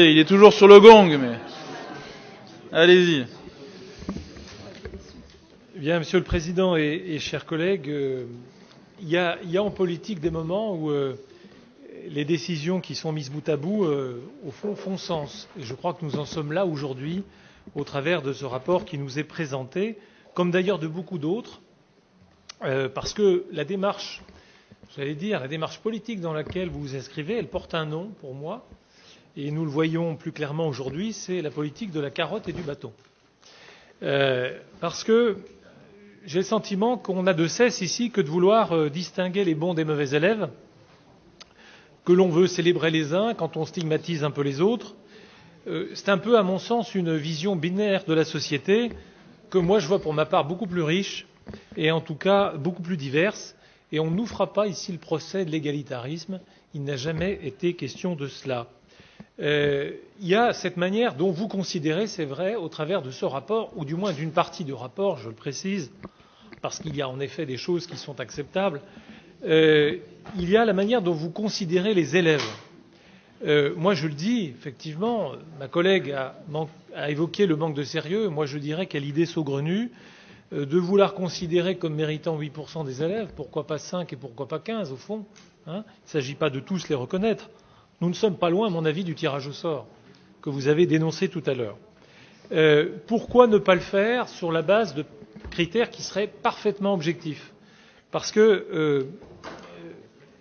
Il est toujours sur le gong, mais... Allez-y. Bien, Monsieur le Président et chers collègues, il y a en politique des moments où les décisions qui sont mises bout à bout, au fond, font sens. Et je crois que nous en sommes là aujourd'hui, au travers de ce rapport qui nous est présenté, comme d'ailleurs de beaucoup d'autres, parce que la démarche, j'allais dire, la démarche politique dans laquelle vous vous inscrivez, elle porte un nom pour moi, et nous le voyons plus clairement aujourd'hui, c'est la politique de la carotte et du bâton. Parce que j'ai le sentiment qu'on n'a de cesse ici que de vouloir distinguer les bons des mauvais élèves, que l'on veut célébrer les uns quand on stigmatise un peu les autres. C'est un peu, à mon sens, une vision binaire de la société que moi je vois pour ma part beaucoup plus riche et en tout cas beaucoup plus diverse. Et on ne nous fera pas ici le procès de l'égalitarisme. Il n'a jamais été question de cela. Il y a cette manière dont vous considérez, c'est vrai, au travers de ce rapport, ou du moins d'une partie du rapport, je le précise, parce qu'il y a en effet des choses qui sont acceptables, il y a la manière dont vous considérez les élèves. Moi, je le dis, effectivement, ma collègue a évoqué le manque de sérieux. Moi, je dirais quelle idée saugrenue de vouloir considérer comme méritant 8% des élèves, pourquoi pas 5 et pourquoi pas 15 au fond, hein. Il ne s'agit pas de tous les reconnaître. Nous ne sommes pas loin, à mon avis, du tirage au sort que vous avez dénoncé tout à l'heure. Pourquoi ne pas le faire sur la base de critères qui seraient parfaitement objectifs? Parce que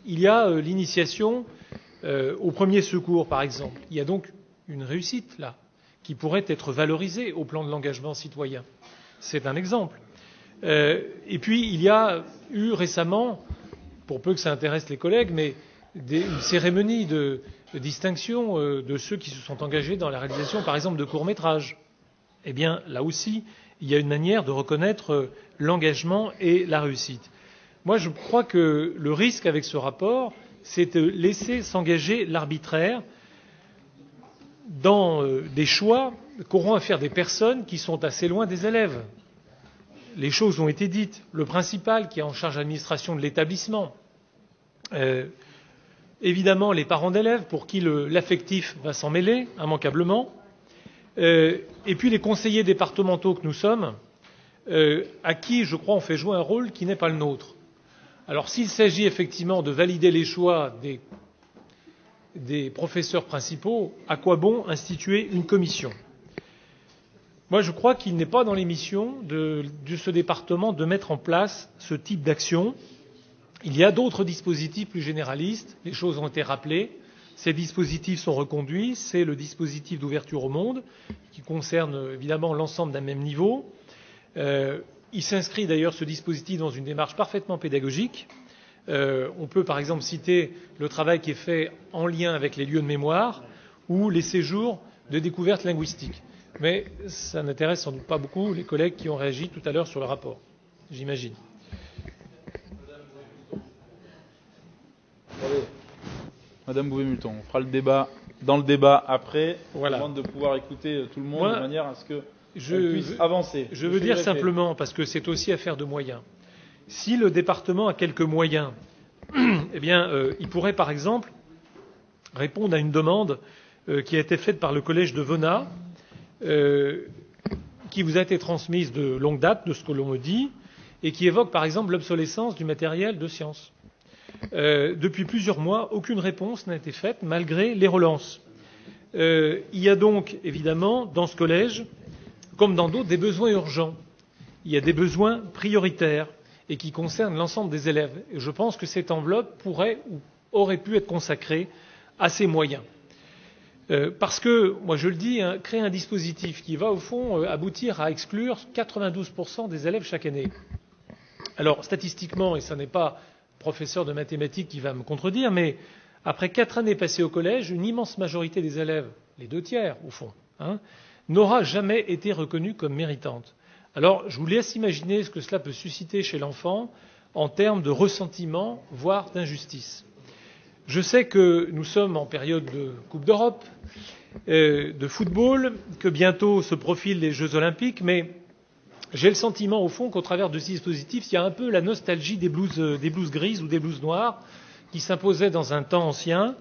il y a l'initiation au premier secours, par exemple. Il y a donc une réussite là qui pourrait être valorisée au plan de l'engagement citoyen. C'est un exemple. Et puis il y a eu récemment, pour peu que ça intéresse les collègues, mais une cérémonie de distinction de ceux qui se sont engagés dans la réalisation, par exemple, de courts-métrages. Eh bien, là aussi, il y a une manière de reconnaître l'engagement et la réussite. Moi, je crois que le risque avec ce rapport, c'est de laisser s'engager l'arbitraire dans des choix qu'auront à faire des personnes qui sont assez loin des élèves. Les choses ont été dites. Le principal, qui est en charge de l'administration de l'établissement, évidemment les parents d'élèves pour qui l'affectif va s'en mêler immanquablement, et puis les conseillers départementaux que nous sommes, à qui, je crois, on fait jouer un rôle qui n'est pas le nôtre. Alors s'il s'agit effectivement de valider les choix des professeurs principaux, à quoi bon instituer une commission? Moi, je crois qu'il n'est pas dans les missions de ce département de mettre en place ce type d'action. Il y a d'autres dispositifs plus généralistes, les choses ont été rappelées, ces dispositifs sont reconduits, c'est le dispositif d'ouverture au monde, qui concerne évidemment l'ensemble d'un même niveau. Il s'inscrit d'ailleurs, ce dispositif, dans une démarche parfaitement pédagogique. On peut par exemple citer le travail qui est fait en lien avec les lieux de mémoire ou les séjours de découverte linguistique. Mais ça n'intéresse sans doute pas beaucoup les collègues qui ont réagi tout à l'heure sur le rapport, j'imagine. Madame Bouvet-Multon, on fera le débat dans le débat après. Voilà. Je demande de pouvoir écouter tout le monde de manière à ce que on puisse avancer. Je veux dire simplement, parce que c'est aussi affaire de moyens. Si le département a quelques moyens, eh bien, il pourrait par exemple répondre à une demande qui a été faite par le collège de Venat, qui vous a été transmise de longue date, de ce que l'on me dit, et qui évoque par exemple l'obsolescence du matériel de sciences. Depuis plusieurs mois, aucune réponse n'a été faite malgré les relances. Il y a donc évidemment dans ce collège, comme dans d'autres, des besoins urgents. Il y a des besoins prioritaires et qui concernent l'ensemble des élèves. Et je pense que cette enveloppe pourrait ou aurait pu être consacrée à ces moyens. Parce que, moi je le dis, créer un dispositif qui va au fond aboutir à exclure 92% des élèves chaque année. Alors statistiquement, et ce n'est pas professeur de mathématiques qui va me contredire, mais après 4 années passées au collège, une immense majorité des élèves, les 2/3 au fond, n'aura jamais été reconnue comme méritante. Alors je vous laisse imaginer ce que cela peut susciter chez l'enfant en termes de ressentiment, voire d'injustice. Je sais que nous sommes en période de Coupe d'Europe, de football, que bientôt se profilent les Jeux Olympiques, mais j'ai le sentiment, au fond, qu'au travers de ce dispositif, il y a un peu la nostalgie des blouses grises ou des blouses noires qui s'imposaient dans un temps ancien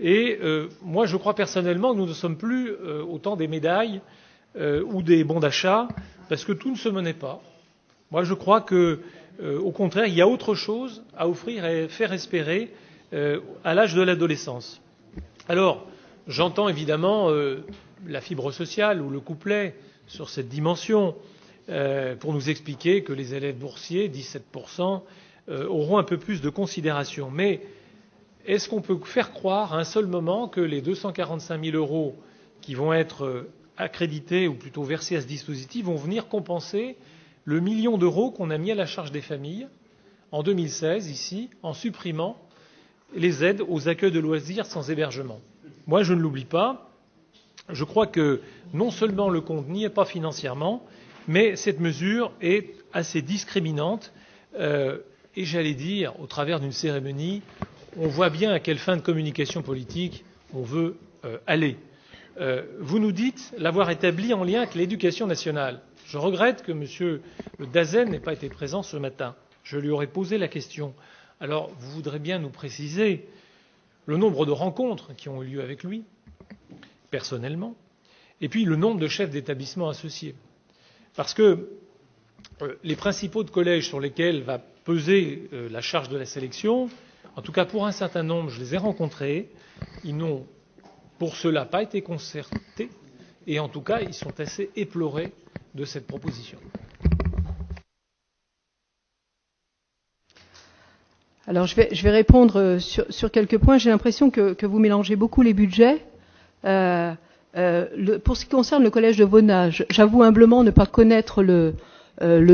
Et moi, je crois personnellement que nous ne sommes plus au temps des médailles ou des bons d'achat, parce que tout ne se menait pas. Moi, je crois que, au contraire, il y a autre chose à offrir et faire espérer à l'âge de l'adolescence. Alors, j'entends évidemment la fibre sociale ou le couplet sur cette dimension pour nous expliquer que les élèves boursiers, 17%, auront un peu plus de considération. Mais est-ce qu'on peut faire croire à un seul moment que les 245 000 € qui vont être accrédités ou plutôt versés à ce dispositif vont venir compenser le million d'euros qu'on a mis à la charge des familles en 2016 ici en supprimant les aides aux accueils de loisirs sans hébergement? Moi, je ne l'oublie pas. Je crois que non seulement le compte n'y est pas financièrement, mais cette mesure est assez discriminante. Et j'allais dire, au travers d'une cérémonie, on voit bien à quelle fin de communication politique on veut aller. Vous nous dites l'avoir établi en lien avec l'éducation nationale. Je regrette que M. le Dazen n'ait pas été présent ce matin. Je lui aurais posé la question. Alors, vous voudrez bien nous préciser le nombre de rencontres qui ont eu lieu avec lui, personnellement, et puis le nombre de chefs d'établissement associés. Parce que les principaux de collèges sur lesquels va peser la charge de la sélection, en tout cas pour un certain nombre, je les ai rencontrés, ils n'ont pour cela pas été concertés, et en tout cas, ils sont assez éplorés de cette proposition. Alors je vais répondre sur quelques points. J'ai l'impression que vous mélangez beaucoup les budgets. Pour ce qui concerne le collège de Vaunage, j'avoue humblement ne pas connaître le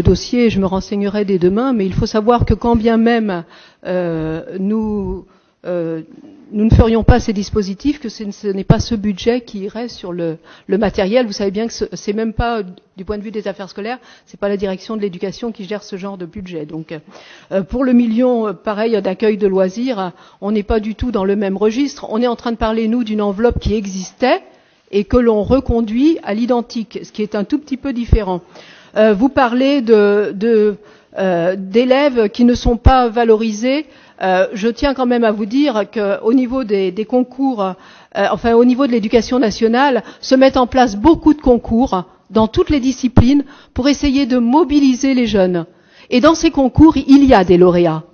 dossier, je me renseignerai dès demain, mais il faut savoir que quand bien même nous ne ferions pas ces dispositifs, que ce n'est pas ce budget qui irait sur le matériel. Vous savez bien que c'est même pas, du point de vue des affaires scolaires, c'est pas la direction de l'éducation qui gère ce genre de budget. Donc, pour le million, pareil, d'accueil de loisirs, on n'est pas du tout dans le même registre. On est en train de parler, nous, d'une enveloppe qui existait et que l'on reconduit à l'identique, ce qui est un tout petit peu différent. Vous parlez d'élèves qui ne sont pas valorisés. Je tiens quand même à vous dire qu'au niveau des concours, au niveau de l'éducation nationale, se mettent en place beaucoup de concours dans toutes les disciplines pour essayer de mobiliser les jeunes. Et dans ces concours, il y a des lauréats.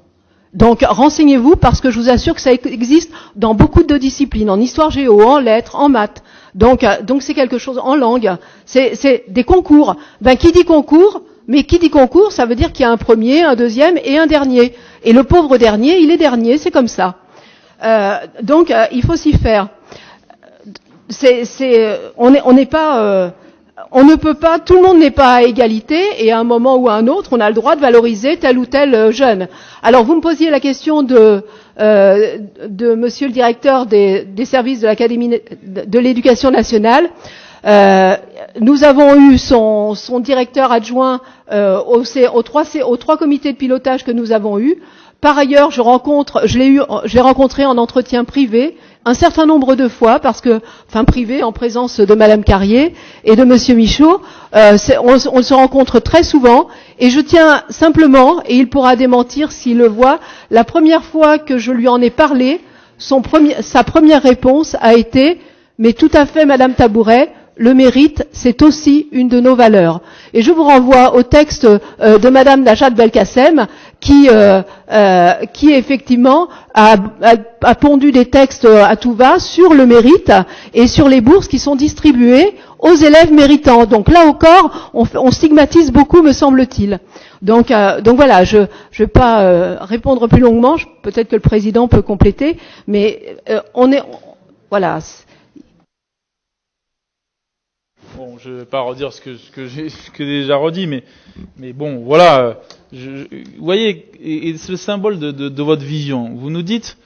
Donc renseignez-vous, parce que je vous assure que ça existe dans beaucoup de disciplines, en histoire géo, en lettres, en maths. Donc c'est quelque chose, en langue. C'est des concours. Qui dit concours? Mais qui dit concours, ça veut dire qu'il y a un premier, un deuxième et un dernier. Et le pauvre dernier, il est dernier, c'est comme ça. Donc il faut s'y faire. On ne peut pas, tout le monde n'est pas à égalité, et à un moment ou à un autre, on a le droit de valoriser tel ou tel jeune. Alors vous me posiez la question de Monsieur le directeur des services de l'Académie de l'Éducation nationale. Nous avons eu son directeur adjoint aux trois comités de pilotage que nous avons eus. Par ailleurs, je l'ai rencontré en entretien privé un certain nombre de fois, privé, en présence de Madame Carrier et de Monsieur Michaud. On se rencontre très souvent, et je tiens simplement, et il pourra démentir s'il le voit, la première fois que je lui en ai parlé, sa première réponse a été « Mais tout à fait, Madame Tabouret, le mérite, c'est aussi une de nos valeurs ». Et je vous renvoie au texte de Madame Najat Belkacem, qui effectivement a pondu des textes à tout va sur le mérite et sur les bourses qui sont distribuées aux élèves méritants. Donc là encore, on stigmatise beaucoup, me semble-t-il. Donc voilà, je vais pas répondre plus longuement. Peut-être que le président peut compléter, mais voilà. Bon, je ne vais pas redire ce que j'ai déjà redit, mais bon, voilà. Vous voyez, et c'est le symbole de votre vision. Vous nous dites,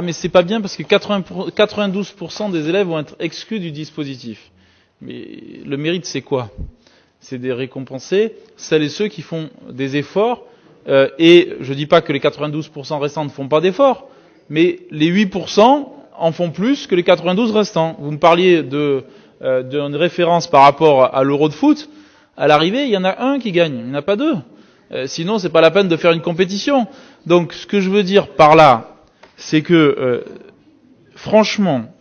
mais c'est pas bien parce que 92% des élèves vont être exclus du dispositif. Mais le mérite, c'est quoi? C'est de récompenser celles et ceux qui font des efforts. Et je dis pas que les 92% restants ne font pas d'efforts, mais les 8% en font plus que les 92 restants. Vous me parliez d'une référence par rapport à l'Euro de foot. À l'arrivée, il y en a un qui gagne, il n'y en a pas deux. Sinon, c'est pas la peine de faire une compétition. Donc, ce que je veux dire par là, c'est que franchement,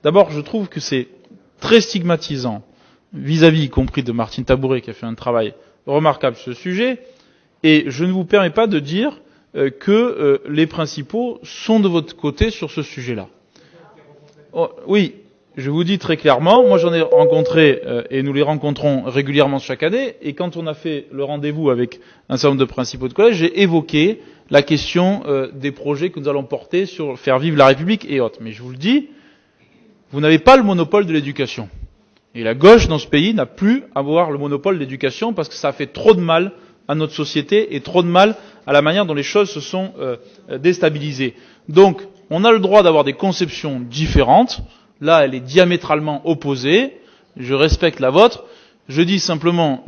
d'abord, je trouve que c'est très stigmatisant vis-à-vis, y compris de Martine Tabouret, qui a fait un travail remarquable sur ce sujet, et je ne vous permets pas de dire que les principaux sont de votre côté sur ce sujet-là. Oh, oui, je vous dis très clairement, moi j'en ai rencontré, et nous les rencontrons régulièrement chaque année, et quand on a fait le rendez-vous avec un certain nombre de principaux de collège, j'ai évoqué la question des projets que nous allons porter sur faire vivre la République et autres. Mais je vous le dis, vous n'avez pas le monopole de l'éducation. Et la gauche dans ce pays n'a plus à avoir le monopole de l'éducation parce que ça a fait trop de mal à notre société et trop de mal à la manière dont les choses se sont déstabilisées. Donc, on a le droit d'avoir des conceptions différentes. Là, elle est diamétralement opposée. Je respecte la vôtre. Je dis simplement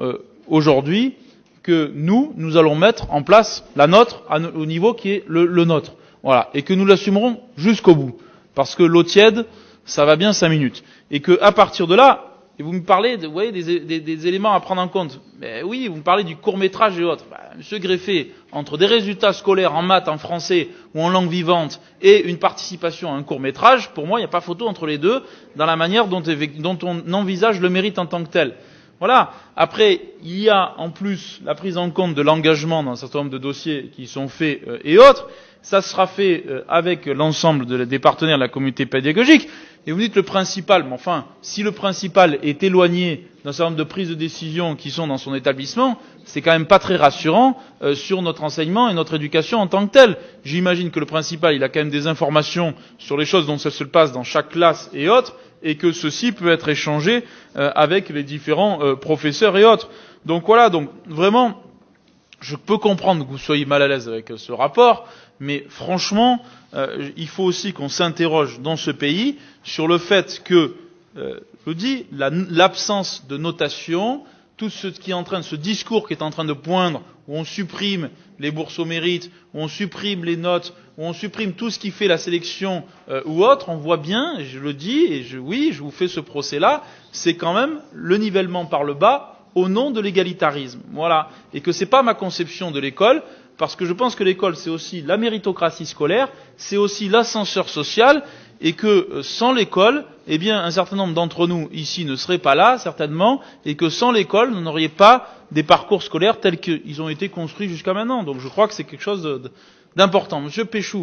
aujourd'hui que nous allons mettre en place la nôtre au niveau qui est le nôtre. Voilà. Et que nous l'assumerons jusqu'au bout. Parce que l'eau tiède, ça va bien 5 minutes. Et que à partir de là, et vous me parlez, vous voyez, des éléments à prendre en compte. Mais oui, vous me parlez du court-métrage et autres. Monsieur Greffé, entre des résultats scolaires en maths, en français ou en langue vivante et une participation à un court-métrage, pour moi, il n'y a pas photo entre les deux dans la manière dont on envisage le mérite en tant que tel. Voilà. Après, il y a en plus la prise en compte de l'engagement dans un certain nombre de dossiers qui sont faits et autres. Ça sera fait avec l'ensemble des partenaires de la communauté pédagogique. Et vous dites le principal, mais enfin, si le principal est éloigné d'un certain nombre de prises de décision qui sont dans son établissement, c'est quand même pas très rassurant sur notre enseignement et notre éducation en tant que telle. J'imagine que le principal, il a quand même des informations sur les choses dont ça se passe dans chaque classe et autres, et que ceci peut être échangé avec les différents professeurs et autres. Donc voilà, donc vraiment, je peux comprendre que vous soyez mal à l'aise avec ce rapport, mais franchement, il faut aussi qu'on s'interroge dans ce pays sur le fait que, je dis, l'absence de notation, tout ce qui est en train de, ce discours qui est en train de poindre, où on supprime les bourses au mérite, où on supprime les notes, où on supprime tout ce qui fait la sélection ou autre, on voit bien, et je le dis, et oui, je vous fais ce procès-là, c'est quand même le nivellement par le bas au nom de l'égalitarisme. Voilà. Et que c'est pas ma conception de l'école, parce que je pense que l'école, c'est aussi la méritocratie scolaire, c'est aussi l'ascenseur social, et que sans l'école, eh bien, un certain nombre d'entre nous ici ne seraient pas là, certainement, et que sans l'école, vous n'auriez pas des parcours scolaires tels qu'ils ont été construits jusqu'à maintenant. Donc je crois que c'est quelque chose d'important. Monsieur Péchou.